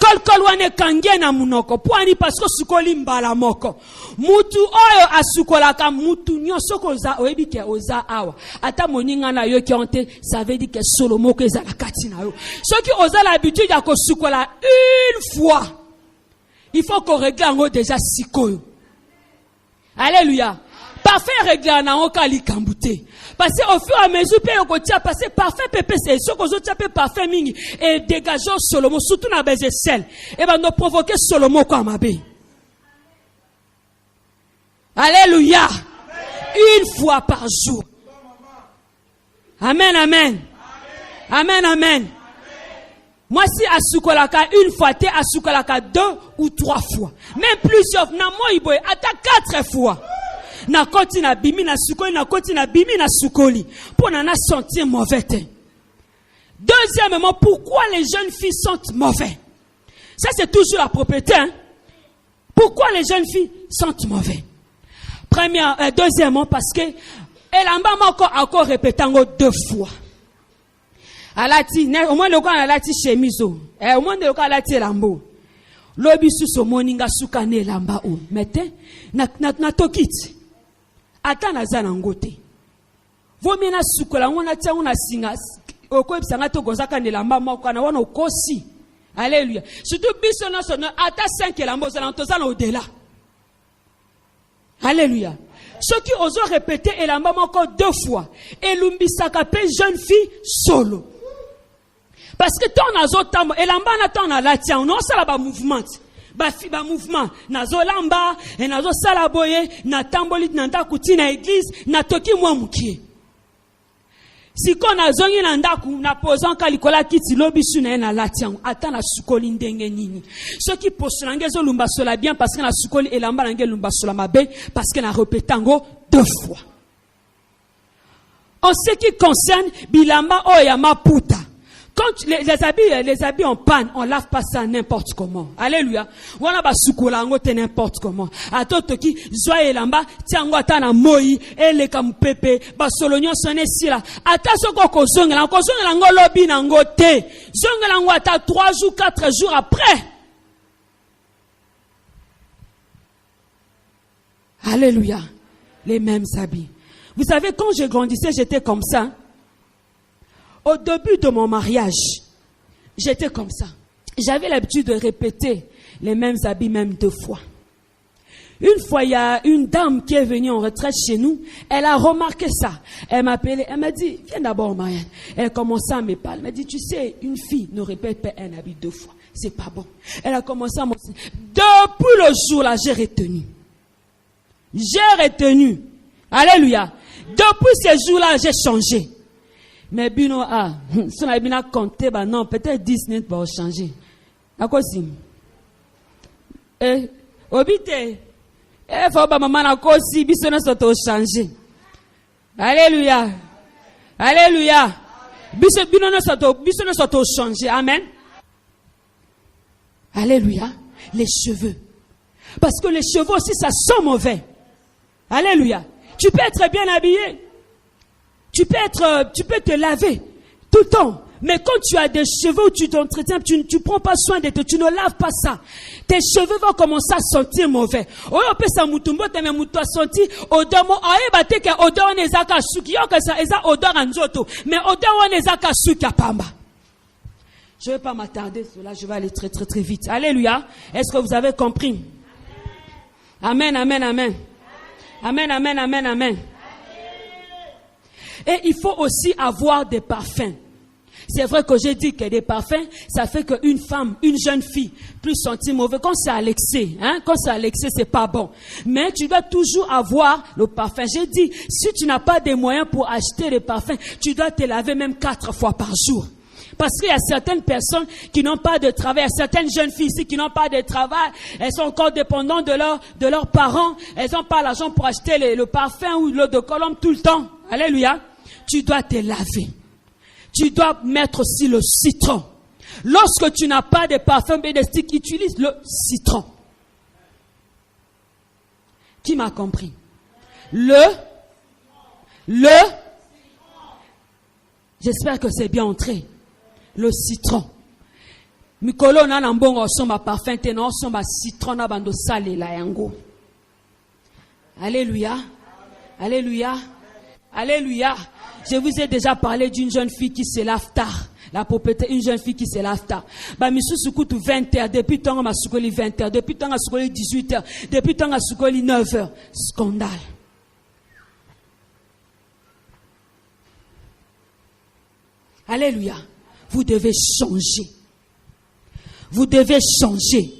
Kol wane kangie na munoko. Poani parce que sukoli mbala moko. Mutu oyo asukolaka mutu nyonso koza oyebi ke oza awa. Ata moninga na yo kionte, ça veut dire que Solomo ke za la kati na yo. Ceux qui ont l'habitude ya ko sukola une fois. Il faut qu'on règle en haut déjà sikoyo. Alléluia. Parfait règle na okali kambute. Parce qu'au fur et à mesure, passer parfait pépé, c'est ce qu'on a parfait mingi et dégageons Solomo, surtout dans les sel. Et ben nous provoquer Solomo comme abbé. Alléluia. Une fois par jour. Amen, amen. Amen, amen. Moi, si à Soukolaka, une fois, t'es à Soukolaka 2 ou 3 fois. Même plusieurs, na moi, il boy, à 4 fois. Na koti na bimi na sukoli, na koti na bimi na sukoli. Pour n'en sentir mauvais. Deuxièmement, pourquoi les jeunes filles sont mauvaises? Ça, c'est toujours la propriété. Hein? Pourquoi les jeunes filles sont mauvaises? Deuxièmement, parce que elle a encore répété 2 fois. Alati, au moins le cas alati chemiso. Au moins le cas alati lambo. Lobi suso moninga sukane lamba o. Mette na tokiti. Ata na zana ngote. Vomi na sukola ngona tia ngona singa. Oko ebisanga to gozaka ne lamba moko na wana okosi. Alléluia. Surtout biso na sono ata 5 lamba ozala ntozala au-delà. Alléluia. Ceux qui osent répéter elamba moko 2 fois. Elumbisaka pe jeune fille solo. Parce que ton azotambo elamba na ton na latia on ça là ba mouvement. ba mouvement nazo lamba et nazo sala boye na tamboli na ndaku tina église na toki mwa mukie siko na zongi na ndaku na pozon ka likola kiti lobisu na na latiango ata na sukoli ndenge nini soki posolange zo lumba sola bien parce que na sukoli elamba nange lumba sola mabe parce que na répétango 2 fois. En ce qui concerne bilamba oya maputa, quand les habits en panne, on lave pas ça n'importe comment. Alléluia. Wana ba sukola ngo te n'importe comment. Atoto ki zwa elamba tiango ata na moi ele kam pepe ba solonyo sonne sila. Ata soko ko zongela ngo lobi na ngo te. Zongela ngo ata 3 jours 4 jours après. Alléluia. Les mêmes habits. Vous savez, quand je grandissais, j'étais comme ça. Au début de mon mariage, j'étais comme ça. J'avais l'habitude de répéter les mêmes habits, même 2 fois. Une fois, il y a une dame qui est venue en retraite chez nous. Elle a remarqué ça. Elle m'a appelé, elle m'a dit, viens d'abord, Marianne. Elle commençait à me parler. Elle m'a dit, tu sais, une fille ne répète pas un habit 2 fois. C'est pas bon. Elle a commencé à m'enseigner. Depuis le jour-là, j'ai retenu. J'ai retenu. Alléluia. Depuis ces jours-là, j'ai changé. Mais bino si on a bien compté, bah non, peut-être 10 minutes pour changer. À quoi si? Obité. Faut pas maman à quoi si biso ne s'auto changer. Alléluia. Alléluia. Biso ne s'auto changer. Amen. Alléluia. Les cheveux. Parce que les cheveux aussi, ça sent mauvais. Alléluia. Tu peux être bien habillé. Tu peux te laver tout le temps. Mais quand tu as des cheveux, tu t'entretiens, tu prends pas soin de toi, tu ne laves pas ça. Tes cheveux vont commencer à sentir mauvais. Oh, peut ça mutumbo te me muto senti odeur mo aye bateke odeur nezaka suki yo que ça eza odeur anzoto. Mais odeur on ezaka suki pamba. Je vais pas m'attarder sur là, je vais aller très très très vite. Alléluia. Est-ce que vous avez compris? Amen, amen, amen. Amen, amen, amen, amen. Et il faut aussi avoir des parfums. C'est vrai que j'ai dit que des parfums, ça fait qu'une femme, une jeune fille, plus sentir mauvais. Quand c'est à l'excès, quand c'est à l'excès, c'est pas bon. Mais tu dois toujours avoir le parfum. J'ai dit, si tu n'as pas des moyens pour acheter les parfums, tu dois te laver même 4 fois par jour. Parce qu'il y a certaines personnes qui n'ont pas de travail, il y a certaines jeunes filles ici qui n'ont pas de travail, elles sont encore dépendantes de leurs parents, elles n'ont pas l'argent pour acheter le parfum ou l'eau de Colombe tout le temps. Alléluia. Tu dois te laver. Tu dois mettre aussi le citron. Lorsque tu n'as pas de parfum bédestique, utilise le citron. Qui m'a compris? J'espère que c'est bien entré. Le citron. Mikolo na nambongo somba parfum te na somba citron na bando sale la yango. Alléluia. Alléluia. Alléluia. Je vous ai déjà parlé d'une jeune fille qui se lave tard. La propriété, une jeune fille qui se lave tard. Bah, misu sukutu 20h, depuis tant ma sukoli 20h, depuis tant ma sukoli 18h, depuis tant ma sukoli 9h. Scandale. Alléluia. Vous devez changer. Vous devez changer.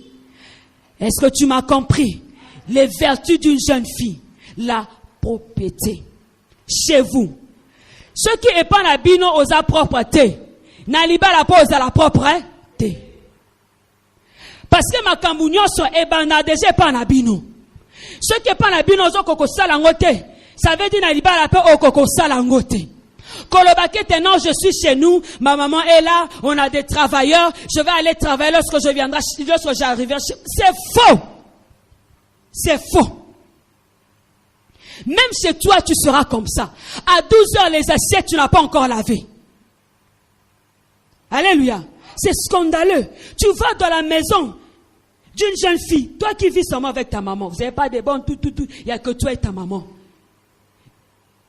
Est-ce que tu m'as compris? Les vertus d'une jeune fille. La propriété. Chez vous. Ce qui est pas na bino aux propreté. Na liba la pose à la propreté. Parce que ma kambounio so ebana déjà pas na bino. Ce qui est pas na bino zo koko sala ngote. Ça veut dire na liba la pe o koko sala ngote. Kolobakete non, je suis chez nous, ma maman est là, on a des travailleurs, je vais aller travailler lorsque j'arriverai. C'est faux. C'est faux. Même chez toi, tu seras comme ça. À 12h, les assiettes, tu n'as pas encore lavé. Alléluia. C'est scandaleux. Tu vas dans la maison d'une jeune fille, toi qui vis seulement avec ta maman, vous n'avez pas de bon, tout. Il n'y a que toi et ta maman.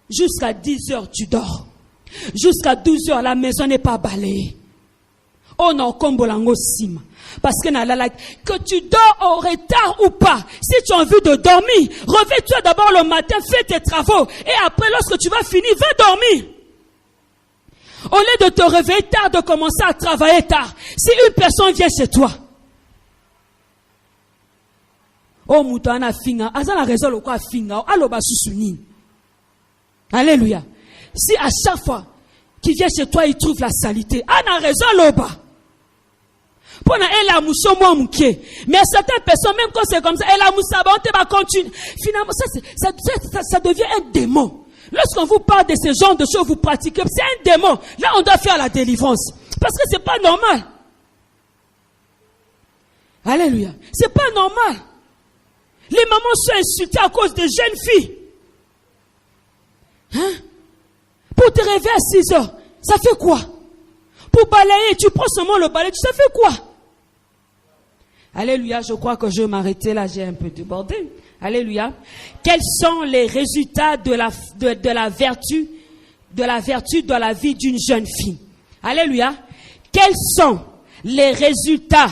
Jusqu'à 10h, tu dors. Jusqu'à 12h, la maison n'est pas balayée. Oh non, kombolango sima. Parce que tu dors au retard ou pas, si tu as envie de dormir, réveille-toi d'abord le matin, fais tes travaux. Et après, lorsque tu vas finir, va dormir. Au lieu de te réveiller tard, de commencer à travailler tard. Si une personne vient chez toi, Oh, moutana finga. Azana raison le quoi finga. Aloba susuni. Alléluia. Si à chaque fois qu'il vient chez toi, il trouve la saleté. Ana raison l'oba. Pour na elle a mousso moi mouké. Mais certaines personnes, même quand c'est comme ça, elle a moussa, on te va continuer. Finalement, ça devient un démon. Lorsqu'on vous parle de ce genre de choses, vous pratiquez, c'est un démon. Là, on doit faire la délivrance. Parce que c'est pas normal. Alléluia. C'est pas normal. Les mamans sont insultées à cause des jeunes filles. Hein? Pour te réveiller à 6 heures, ça fait quoi? Pour balayer, tu prends seulement le balai, ça fait quoi? Alléluia, je crois que je vais m'arrêter là, j'ai un peu débordé. Alléluia. Quels sont les résultats de la vertu dans la vie d'une jeune fille? Alléluia. Quels sont les résultats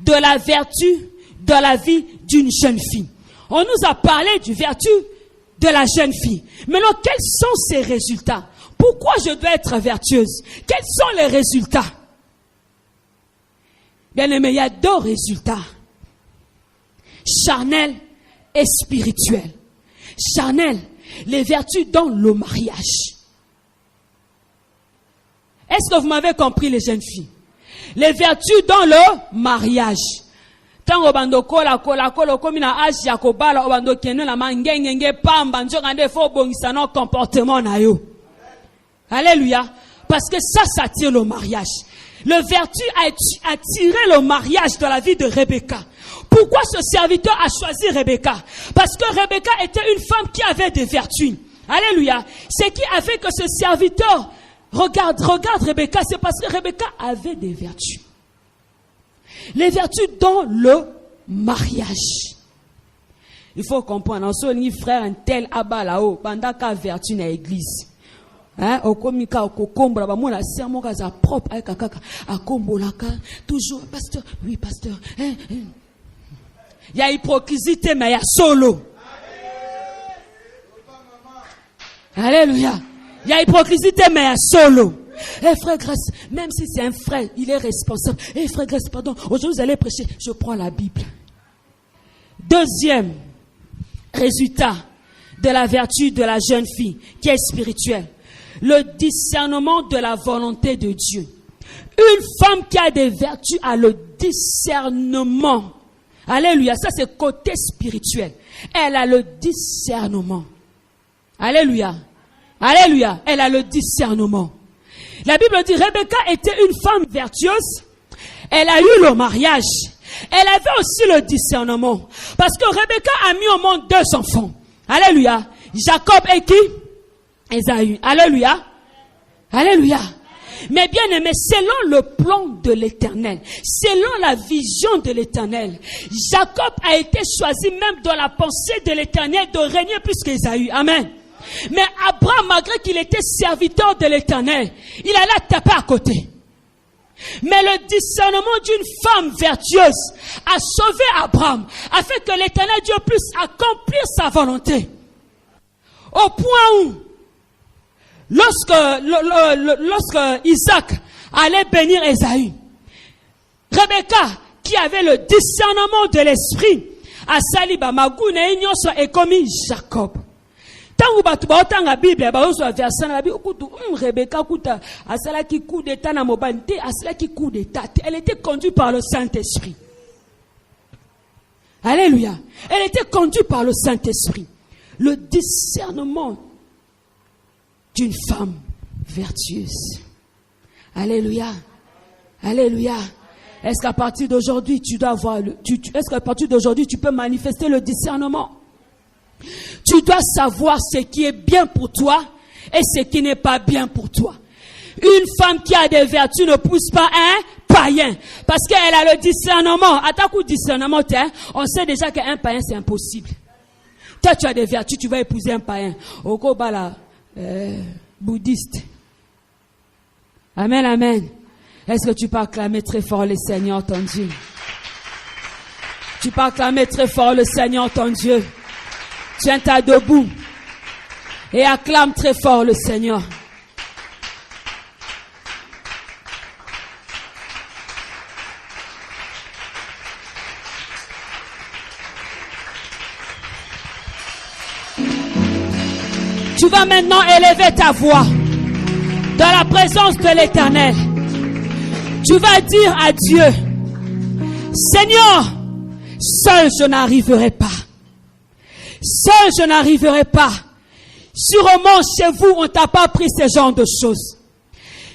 de la vertu dans la vie d'une jeune fille? On nous a parlé du vertu de la jeune fille. Maintenant, quels sont ces résultats? Pourquoi je dois être vertueuse? Quels sont les résultats? Bien aimé, il y a 2 résultats. Charnel et spirituel. Charnel, les vertus dans le mariage. Est-ce que vous m'avez compris, les jeunes filles? Les vertus dans le mariage. Tango bando kola komina âge ya kobala obando kene la mangengenge pamba njongande fo bongisa no comportement na yo. Alléluia. Parce que ça attire le mariage. Le vertu a attiré le mariage dans la vie de Rebecca. Pourquoi ce serviteur a choisi Rebecca? Parce que Rebecca était une femme qui avait des vertus. Alléluia. Ce qui a fait que ce serviteur regarde Rebecca, c'est parce que Rebecca avait des vertus. Les vertus dans le mariage. Il faut comprendre. En son frère, un tel abat là-haut, pendant qu'à vertu dans l'église. Hein, au komika au kokombra ba mona sermon kaza propre avec kaka akombolaka toujours pasteur oui pasteur il y a hypocrisie mais il y a solo. Alléluia. Il y a hypocrisie mais il y a solo. Frère Grâce, même si c'est un frère, il est responsable. Frère Grâce, pardon, aujourd'hui vous allez prêcher, je prends la Bible. Deuxième résultat de la vertu de la jeune fille qui est spirituelle. Le discernement de la volonté de Dieu. Une femme qui a des vertus a le discernement. Alléluia, ça c'est côté spirituel. Elle a le discernement. Alléluia. Alléluia, elle a le discernement. La Bible dit, Rebecca était une femme vertueuse. Elle a eu le mariage. Elle avait aussi le discernement. Parce que Rebecca a mis au monde 2 enfants. Alléluia. Jacob et qui? Ésaü. Alléluia. Alléluia. Mais bien aimé, selon le plan de l'Éternel, selon la vision de l'Éternel, Jacob a été choisi même dans la pensée de l'Éternel de régner plus qu'Ésaü. Amen. Mais Abraham, malgré qu'il était serviteur de l'Éternel, il allait taper à côté. Mais le discernement d'une femme vertueuse a sauvé Abraham, afin que l'Éternel Dieu puisse accomplir sa volonté. Au point où, lorsque Isaac allait bénir Ésaü, Rebecca, qui avait le discernement de l'esprit, a sali ba magune inyoso et commis Jacob. Tangu batu ba otanga Bible ba ozo verset na bi okutu Rebecca kuta asala ki coup d'état na mobante asala ki coup d'état. Elle était conduite par le Saint-Esprit. Alléluia. Elle était conduite par le Saint-Esprit. Le discernement d'une femme vertueuse. Alléluia. Alléluia. Est-ce qu'à partir d'aujourd'hui, tu dois avoir est-ce qu'à partir d'aujourd'hui, tu peux manifester le discernement? Tu dois savoir ce qui est bien pour toi et ce qui n'est pas bien pour toi. Une femme qui a des vertus ne pousse pas un païen. Parce qu'elle a le discernement. À ta coup de discernement, on sait déjà qu'un païen, c'est impossible. Toi, tu as des vertus, tu vas épouser un païen. Au Kobala, bouddhiste. Amen, amen. Est-ce que tu peux acclamer très fort le Seigneur, ton Dieu? Tu peux acclamer très fort le Seigneur, ton Dieu. Tiens-toi debout et acclame très fort le Seigneur. Tu vas maintenant élever ta voix dans la présence de l'Éternel. Tu vas dire à Dieu, Seigneur, seul je n'arriverai pas. Seul je n'arriverai pas. Sûrement chez vous, on t'a pas appris ce genre de choses.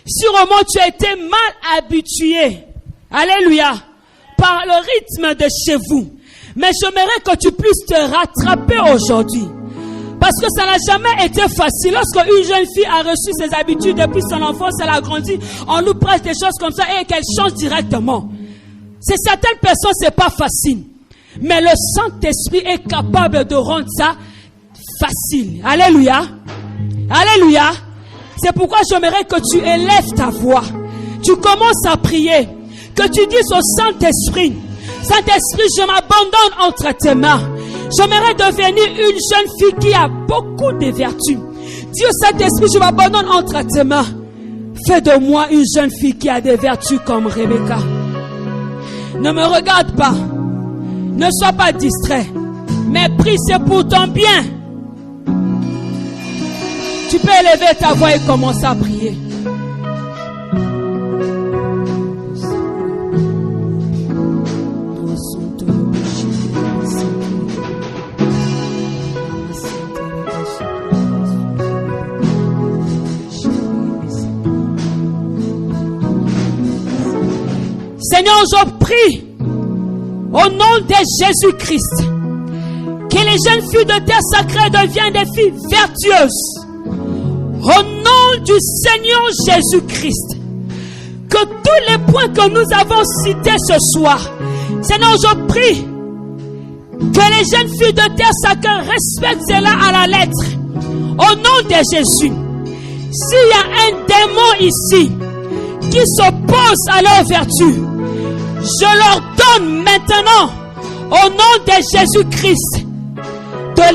Sûrement tu as été mal habitué. Alléluia. Par le rythme de chez vous. Mais j'aimerais que tu puisses te rattraper aujourd'hui. Parce que ça n'a jamais été facile. Lorsque une jeune fille a reçu ses habitudes depuis son enfance, elle a grandi, on nous presse des choses comme ça et qu'elle change directement. C'est certaines personnes, c'est pas facile. Mais le Saint-Esprit est capable de rendre ça facile. Alléluia. Alléluia. C'est pourquoi j'aimerais que tu élèves ta voix. Tu commences à prier. Que tu dises au Saint-Esprit, Saint-Esprit, je m'abandonne entre tes mains. J'aimerais devenir une jeune fille qui a beaucoup de vertus. Dis au Saint-Esprit, je m'abandonne entre tes mains. Fais de moi une jeune fille qui a des vertus comme Rebecca. Ne me regarde pas. Ne sois pas distrait. Mais prie, c'est pour ton bien. Tu peux élever ta voix et commencer à prier. Seigneur, je prie au nom de Jésus-Christ que les jeunes filles de terre sacrée deviennent des filles vertueuses. Au nom du Seigneur Jésus-Christ, que tous les points que nous avons cités ce soir, Seigneur, je prie que les jeunes filles de terre sacrée respectent cela à la lettre. Au nom de Jésus, s'il y a un démon ici qui s'oppose à leur vertu, je leur donne maintenant, au nom de Jésus-Christ, de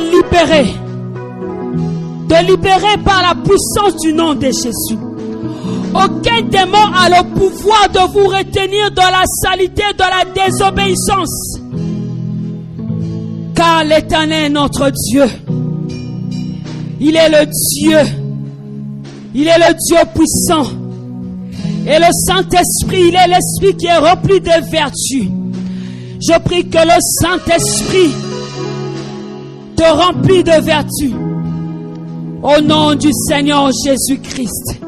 libérer par la puissance du nom de Jésus. Aucun démon a le pouvoir de vous retenir dans la saleté, dans la désobéissance. Car l'Éternel est notre Dieu. Il est le Dieu. Il est le Dieu puissant. Et le Saint-Esprit, il est l'Esprit qui est rempli de vertus. Je prie que le Saint-Esprit te remplit de vertus. Au nom du Seigneur Jésus-Christ.